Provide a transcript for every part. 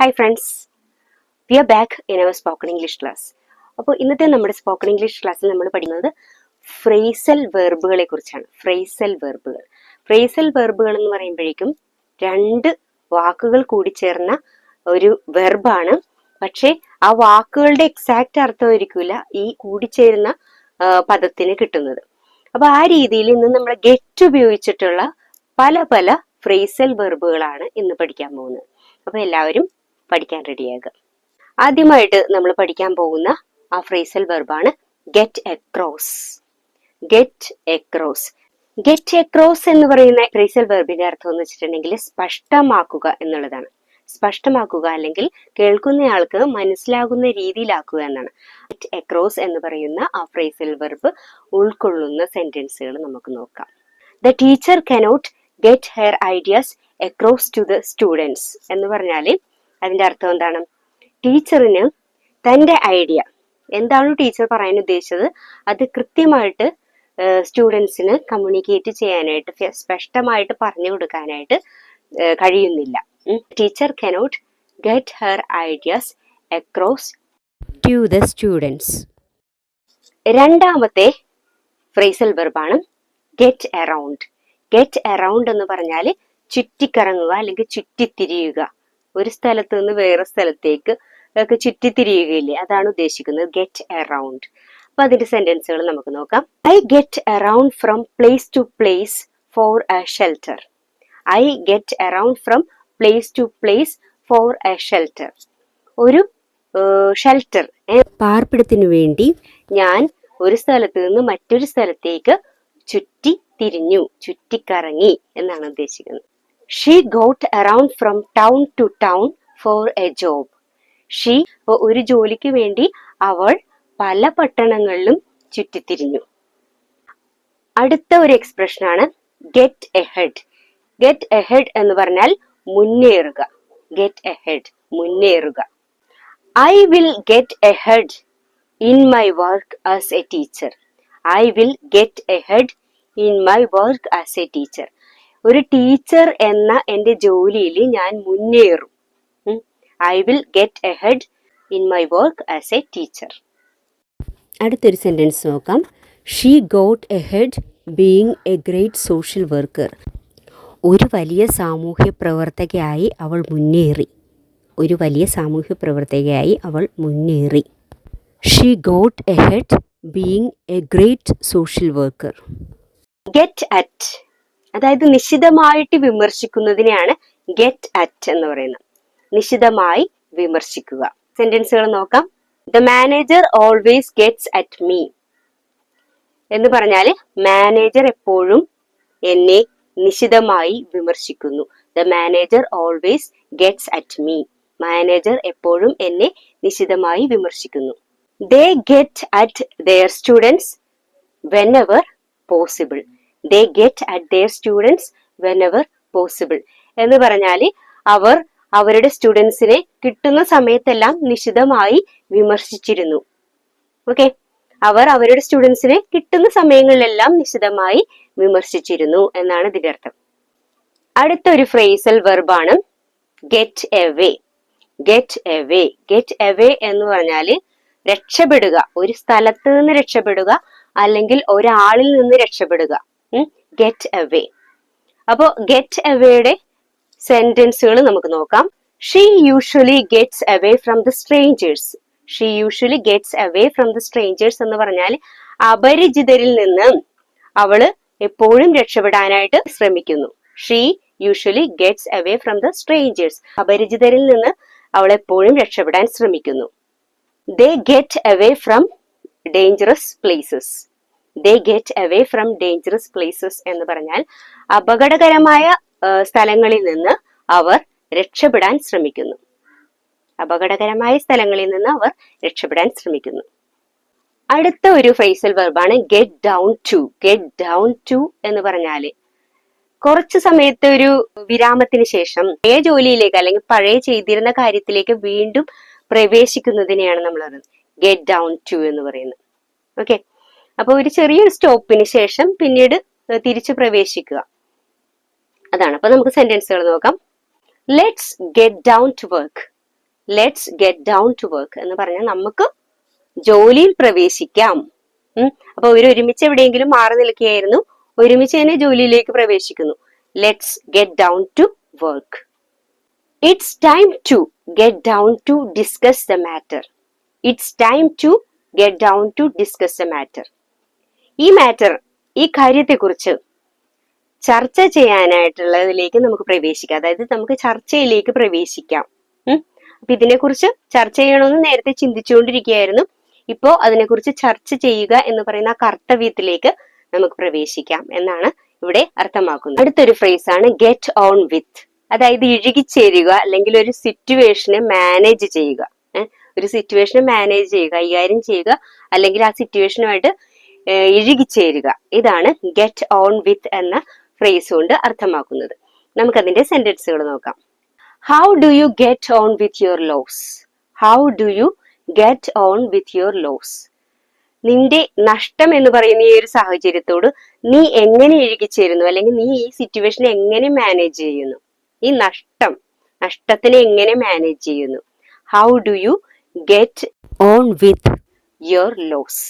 Hi friends, we are back in our spoken English class. അപ്പോൾ ഇന്നത്തെ നമ്മുടെ spoken English ക്ലാസ്സിൽ നമ്മൾ പഠിക്കുന്നത് ഫ്രേസൽ വെർബുകളെ കുറിച്ചാണ്. ഫ്രേസൽ വെർബുകൾ എന്ന് പറയുമ്പോഴേക്കും രണ്ട് വാക്കുകൾ കൂടി ചേർന്ന ഒരു വെർബാണ്. പക്ഷേ ആ വാക്കുകളുടെ എക്സാക്റ്റ് അർത്ഥമായിരിക്കില്ല ഈ കൂടിച്ചേരുന്ന പദത്തിന് കിട്ടുന്നത്. അപ്പൊ ആ രീതിയിൽ ഇന്ന് നമ്മൾ ഗെറ്റ് ഉപയോഗിച്ചിട്ടുള്ള പല പല ഫ്രേസൽ വെർബുകളാണ് ഇന്ന് പഠിക്കാൻ പോകുന്നത്. അപ്പൊ എല്ലാവരും പഠിക്കാൻ റെഡിയാകുക. ആദ്യമായിട്ട് നമ്മൾ പഠിക്കാൻ പോകുന്ന ആ ഫ്രേസൽ വെർബാണ് ഗെറ്റ് അക്രോസ്. ഗെറ്റ് അക്രോസ് എന്ന് പറയുന്ന ഫ്രേസൽ വെർബിന്റെ അർത്ഥം എന്ന് വെച്ചിട്ടുണ്ടെങ്കിൽ സ്പഷ്ടമാക്കുക എന്നുള്ളതാണ്. സ്പഷ്ടമാക്കുക അല്ലെങ്കിൽ കേൾക്കുന്നയാൾക്ക് മനസ്സിലാകുന്ന രീതിയിലാക്കുക എന്നാണ്. ഗെറ്റ് അക്രോസ് എന്ന് പറയുന്ന ആ ഫ്രേസൽ വെർബ് ഉൾക്കൊള്ളുന്ന സെന്റൻസുകൾ നമുക്ക് നോക്കാം. The teacher cannot get her ideas across to the students എന്ന് പറഞ്ഞാല് അതിന്റെ അർത്ഥം എന്താണ്? ടീച്ചറിന് തന്റെ ഐഡിയ എന്താണോ ടീച്ചർ പറയാൻ ഉദ്ദേശിച്ചത് അത് കൃത്യമായിട്ട് സ്റ്റുഡൻസിന് കമ്മ്യൂണിക്കേറ്റ് ചെയ്യാനായിട്ട് സ്പഷ്ടമായിട്ട് പറഞ്ഞു കൊടുക്കാനായിട്ട് കഴിയുന്നില്ല. Teacher cannot get her ideas across to the students. രണ്ടാമത്തെ ഫ്രേസൽ വെർബാണ് ഗെറ്റ് അറൗണ്ട്. ഗെറ്റ് അറൗണ്ട് എന്ന് പറഞ്ഞാൽ ചുറ്റിക്കറങ്ങുക അല്ലെങ്കിൽ ചുറ്റിത്തിരിയുക. ഒരു സ്ഥലത്ത് നിന്ന് വേറെ സ്ഥലത്തേക്ക് ഒക്കെ ചുറ്റിത്തിരിയുകയില്ലേ, അതാണ് ഉദ്ദേശിക്കുന്നത് ഗെറ്റ് അറൗണ്ട്. അപ്പൊ അതിന്റെ സെന്റൻസുകൾ നമുക്ക് നോക്കാം. I get around from place to place for a shelter. I get around from place to place for a shelter. ഒരു ഷെൽട്ടർ, പാർപ്പിടത്തിനു വേണ്ടി ഞാൻ ഒരു സ്ഥലത്ത് നിന്ന് മറ്റൊരു സ്ഥലത്തേക്ക് ചുറ്റിക്കറങ്ങി എന്നാണ് ഉദ്ദേശിക്കുന്നത്. She got around from town to town for a job. ഒരു ജോലിക്ക് വേണ്ടി അവൾ പല പട്ടണങ്ങളിലും ചുറ്റിത്തിരിഞ്ഞു. അടുത്ത ഒരു എക്സ്പ്രഷനാണ് ഗെറ്റ് എഹെഡ്. ഗെറ്റ് എഹെഡ് എന്ന് പറഞ്ഞാൽ മുന്നേറുക. ഗെറ്റ് എഹെഡ്, മുന്നേറുക. I will get ahead in my work as a teacher. I will get ahead in my work as a teacher. ഒരു ടീച്ചർ എന്ന എന്റെ ജോലിയിൽ ഞാൻ മുന്നേറും. I will get ahead in my work as a teacher. അടുത്തൊരു sentence നോക്കാം. She got ahead being A great social worker. ഒരു വലിയ സാമൂഹ്യ പ്രവർത്തകയായി അവൾ മുന്നേറി. ഒരു വലിയ സാമൂഹ്യ പ്രവർത്തകയായി അവൾ മുന്നേറി. She got ahead being A great social worker. Get at, അതായത് നിശിതമായിട്ട് വിമർശിക്കുന്നതിനെയാണ് ഗെറ്റ് അറ്റ് എന്ന് പറയുന്നത്. നിശിതമായി വിമർശിക്കുക. സെന്റൻസുകൾ നോക്കാം. The manager always gets at me എന്ന് പറഞ്ഞാല് മാനേജർ എപ്പോഴും എന്നെ നിശിതമായി വിമർശിക്കുന്നു. The manager always gets at me. Manager എപ്പോഴും എന്നെ നിശിതമായി വിമർശിക്കുന്നു. They get at their students whenever possible. They get at their students whenever possible എന്ന് പറഞ്ഞാൽ അവർ അവരുടെ സ്റ്റുഡൻസിനെ കിട്ടുന്ന സമയത്തെല്ലാം നിശിതമായി വിമർശിച്ചിരുന്നു. ഓക്കെ, അവർ അവരുടെ സ്റ്റുഡൻസിനെ കിട്ടുന്ന സമയങ്ങളിലെല്ലാം നിശിതമായി വിമർശിച്ചിരുന്നു എന്നാണ് ഇതിന്റെ അർത്ഥം. അടുത്തൊരു ഫ്രേസൽ വെർബാണ് ഗെറ്റ് എവേ. ഗെറ്റ് എവേ എന്ന് പറഞ്ഞാൽ രക്ഷപ്പെടുക, ഒരു സ്ഥലത്ത് നിന്ന് രക്ഷപ്പെടുക അല്ലെങ്കിൽ ഒരാളിൽ നിന്ന് രക്ഷപ്പെടുക. Get away. അപ്പോ ഗെറ്റ് അവയുടെ സെന്റൻസുകൾ നമുക്ക് നോക്കാം. She usually gets away from the strangers. She usually gets away from the strangers എന്ന് പറഞ്ഞാൽ അപരിചിതരിൽ നിന്ന് അവള് എപ്പോഴും രക്ഷപ്പെടാനായിട്ട് ശ്രമിക്കുന്നു. She usually gets away from the strangers. അപരിചിതരിൽ നിന്ന് അവൾ എപ്പോഴും രക്ഷപ്പെടാൻ ശ്രമിക്കുന്നു. They get away from dangerous places. They get away from dangerous places എന്ന് പറഞ്ഞാൽ അപകടകരമായ സ്ഥലങ്ങളിൽ നിന്ന് അവർ രക്ഷപ്പെടാൻ ശ്രമിക്കുന്നു. അപകടകരമായ സ്ഥലങ്ങളിൽ നിന്ന് അവർ രക്ഷപ്പെടാൻ ശ്രമിക്കുന്നു. അടുത്ത ഒരു ഫ്രേസൽ വെർബാണ് get down to. Get down to എന്ന് പറഞ്ഞാല് കുറച്ചു സമയത്തെ ഒരു വിരാമത്തിന് ശേഷം പഴയ ജോലിയിലേക്ക് അല്ലെങ്കിൽ പഴയ ചെയ്തിരുന്ന കാര്യത്തിലേക്ക് വീണ്ടും പ്രവേശിക്കുന്നതിനെയാണ് നമ്മൾ ഗെറ്റ് ഡൗൺ ടു എന്ന് പറയുന്നത്. ഓക്കെ, അപ്പൊ ഒരു ചെറിയൊരു സ്റ്റോപ്പിന് ശേഷം പിന്നീട് തിരിച്ചു പ്രവേശിക്കുക, അതാണ്. അപ്പൊ നമുക്ക് സെന്റൻസുകൾ നോക്കാം. Let's get down to work. Let's get down to work എന്ന് പറഞ്ഞാൽ നമുക്ക് ജോലിയിൽ പ്രവേശിക്കാം. അപ്പൊ ഒരുമിച്ച് എവിടെയെങ്കിലും മാറി നിൽക്കുകയായിരുന്നു, ഒരുമിച്ച് തന്നെ ജോലിയിലേക്ക് പ്രവേശിക്കുന്നു. Let's get down to work. It's time to get down to discuss the matter. It's time to get down to discuss the matter. ഈ കാര്യത്തെക്കുറിച്ച് ചർച്ച ചെയ്യാനായിട്ടുള്ളതിലേക്ക് നമുക്ക് പ്രവേശിക്കാം. അതായത് നമുക്ക് ചർച്ചയിലേക്ക് പ്രവേശിക്കാം. അപ്പൊ ഇതിനെക്കുറിച്ച് ചർച്ച ചെയ്യണമെന്ന് നേരത്തെ ചിന്തിച്ചുകൊണ്ടിരിക്കുകയായിരുന്നു. ഇപ്പോ അതിനെക്കുറിച്ച് ചർച്ച ചെയ്യുക എന്ന് പറയുന്ന ആ കർത്തവ്യത്തിലേക്ക് നമുക്ക് പ്രവേശിക്കാം എന്നാണ് ഇവിടെ അർത്ഥമാക്കുന്നത്. അടുത്തൊരു ഫ്രേസ് ആണ് ഗെറ്റ് ഓൺ വിത്ത്. അതായത് ഇഴുകിച്ചേരുക, അല്ലെങ്കിൽ ഒരു സിറ്റുവേഷനെ മാനേജ് ചെയ്യുക. ഒരു സിറ്റുവേഷനെ മാനേജ് ചെയ്യുക, കൈകാര്യം ചെയ്യുക, അല്ലെങ്കിൽ ആ സിറ്റുവേഷനുമായിട്ട് ഇഴുകിച്ചേരുക. ഇതാണ് ഗെറ്റ് ഓൺ വിത്ത് എന്ന ഫ്രേസ് കൊണ്ട് അർത്ഥമാക്കുന്നത്. നമുക്കതിന്റെ സെന്റൻസുകൾ നോക്കാം. How do you get on with your loss? How do you get on with your loss? നിന്റെ നഷ്ടം എന്ന് പറയുന്ന ഈ ഒരു സാഹചര്യത്തോട് നീ എങ്ങനെ ഇഴുകിച്ചേരുന്നു, അല്ലെങ്കിൽ നീ ഈ സിറ്റുവേഷൻ എങ്ങനെ മാനേജ് ചെയ്യുന്നു? ഈ നഷ്ടത്തിനെ എങ്ങനെ മാനേജ് ചെയ്യുന്നു? How do you get on with your loss?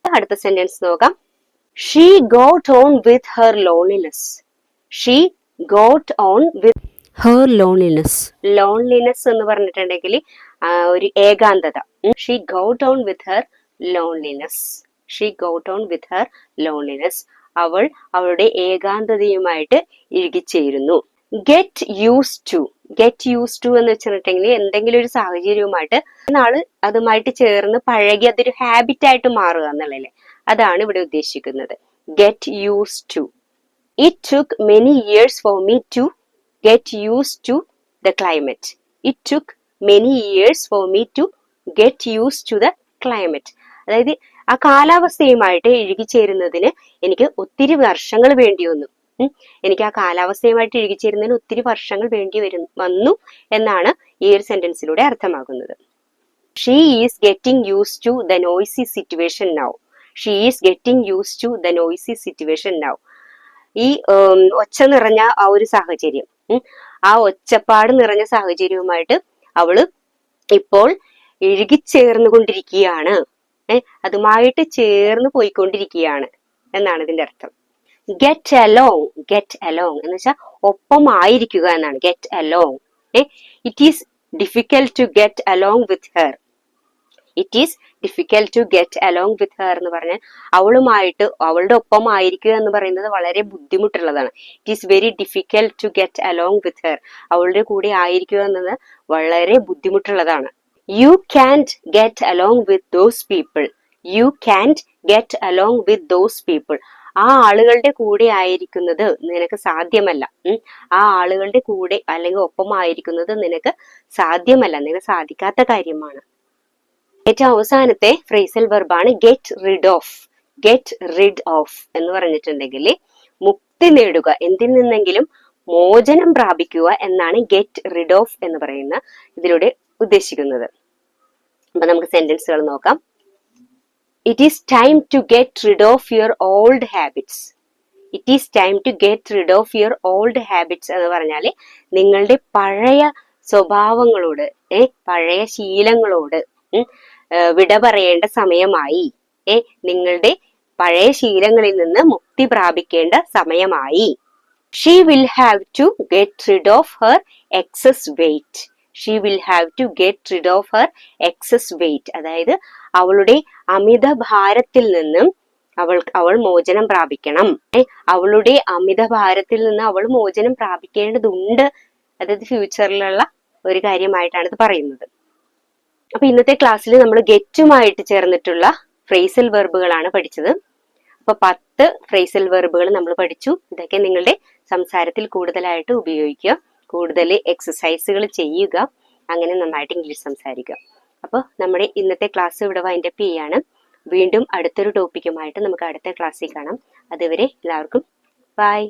അടുത്ത സെന്റൻസ് നോക്കാം. She got on with her loneliness. She got on with her loneliness. Loneliness എന്ന് പറഞ്ഞിട്ടുണ്ടെങ്കിൽ ഒരു ഏകാന്തത. She got on with her loneliness. She got on with her loneliness. അവൾ അവളുടെ ഏകാന്തതയുമായിട്ട് ഇഴുകിച്ചേരുന്നു. Get used to. Get used to എന്ന് വെച്ചിട്ടുണ്ടെങ്കിൽ എന്തെങ്കിലും ഒരു സാഹചര്യവുമായിട്ട് നാള് അതുമായിട്ട് ചേർന്ന് പഴകി അതൊരു ഹാബിറ്റ് ആയിട്ട് മാറുക എന്നുള്ളതല്ലേ, അതാണ് ഇവിടെ ഉദ്ദേശിക്കുന്നത്. Get used to. It took many years for me to get used to the climate. It took many years for me to get used to the climate. അതായത് ആ കാലാവസ്ഥയുമായിട്ട് ഇഴുകിച്ചേരുന്നതിന് എനിക്ക് ഒത്തിരി വർഷങ്ങൾ വേണ്ടി വന്നു. എനിക്ക് ആ കാലാവസ്ഥയുമായിട്ട് ഇഴുകിച്ചേരുന്നതിന് ഒത്തിരി വർഷങ്ങൾ വന്നു എന്നാണ് ഈ ഒരു സെന്റൻസിലൂടെ അർത്ഥമാക്കുന്നത്. She is getting used to the noisy situation now. She is getting used to the noisy situation now. ഈ ഒച്ച നിറഞ്ഞ ആ ഒരു സാഹചര്യം, ആ ഒച്ചപ്പാട് നിറഞ്ഞ സാഹചര്യവുമായിട്ട് അവള് ഇപ്പോൾ ഇഴുകിച്ചേർന്നുകൊണ്ടിരിക്കുകയാണ്. അതുമായിട്ട് ചേർന്ന് പോയിക്കൊണ്ടിരിക്കുകയാണ് എന്നാണ് ഇതിന്റെ അർത്ഥം. Get along. ഗെറ്റ് അലോങ് എന്ന് വെച്ചാൽ ഒപ്പമായിരിക്കുക എന്നാണ്. Get along. It is difficult to get along with her. It is difficult to get along with her എന്ന് പറഞ്ഞാൽ അവളുടെ ഒപ്പമായിരിക്കുക എന്ന് പറയുന്നത് വളരെ ബുദ്ധിമുട്ടുള്ളതാണ്. It is very difficult to get along with her. അവളുടെ കൂടെ ആയിരിക്കുക എന്നത് വളരെ ബുദ്ധിമുട്ടുള്ളതാണ്. You can't get along with those people. You can't get along with those people. ആ ആളുകളുടെ കൂടെ ആയിരിക്കുന്നത് നിനക്ക് സാധ്യമല്ല. ആ ആളുകളുടെ കൂടെ അല്ലെങ്കിൽ ഒപ്പമായിരിക്കുന്നത് നിനക്ക് സാധ്യമല്ല, നിനക്ക് സാധിക്കാത്ത കാര്യമാണ്. ഏറ്റവും അവസാനത്തെ ഫ്രേസൽ വെർബാണ് get rid of. Get rid of എന്ന് പറഞ്ഞിട്ടുണ്ടെങ്കിൽ മുക്തി നേടുക, എന്തിൽ നിന്നെങ്കിലും മോചനം പ്രാപിക്കുക എന്നാണ് ഗെറ്റ് റിഡ് ഓഫ് എന്ന് പറയുന്ന ഇതിലൂടെ ഉദ്ദേശിക്കുന്നത്. അപ്പൊ നമുക്ക് സെന്റൻസുകൾ നോക്കാം. It is time to get rid of your old habits. It is time to get rid of your old habits എന്ന് പറഞ്ഞാല് നിങ്ങളുടെ പഴയ സ്വഭാവങ്ങളോട്, പഴയ ശീലങ്ങളോട് വിട പറയേണ്ട സമയമായി. നിങ്ങളുടെ പഴയ ശീലങ്ങളിൽ നിന്ന് മുക്തി പ്രാപിക്കേണ്ട സമയമായി. She will have to get rid of her excess weight. She will have to get rid of her excess weight. അതായത് അവളുടെ അമിത ഭാരത്തിൽ നിന്നും അവൾ മോചനം പ്രാപിക്കണം. അവളുടെ അമിത ഭാരത്തിൽ നിന്ന് അവൾ മോചനം പ്രാപിക്കേണ്ടതുണ്ട്. അതായത് ഫ്യൂച്ചറിലുള്ള ഒരു കാര്യമായിട്ടാണ് ഇത് പറയുന്നത്. അപ്പൊ ഇന്നത്തെ ക്ലാസ്സിൽ നമ്മൾ ഗെറ്റുമായിട്ട് ചേർന്നിട്ടുള്ള ഫ്രേസൽ വെർബുകളാണ് പഠിച്ചത്. അപ്പൊ 10 ഫ്രേസൽ വെർബുകൾ നമ്മൾ പഠിച്ചു. ഇതൊക്കെ നിങ്ങളുടെ സംസാരത്തിൽ കൂടുതലായിട്ട് ഉപയോഗിക്കുക, കൂടുതൽ എക്സസൈസുകൾ ചെയ്യുക, അങ്ങനെ നന്നായിട്ട് ഇംഗ്ലീഷ് സംസാരിക്കുക. അപ്പോൾ നമ്മുടെ ഇന്നത്തെ ക്ലാസ് ഇവിടെ വൈൻഡപ്പ് ചെയ്യാണ്. വീണ്ടും അടുത്തൊരു ടോപ്പിക്കുമായിട്ട് നമുക്ക് അടുത്ത ക്ലാസ്സിൽ കാണാം. അതുവരെ എല്ലാവർക്കും ബൈ.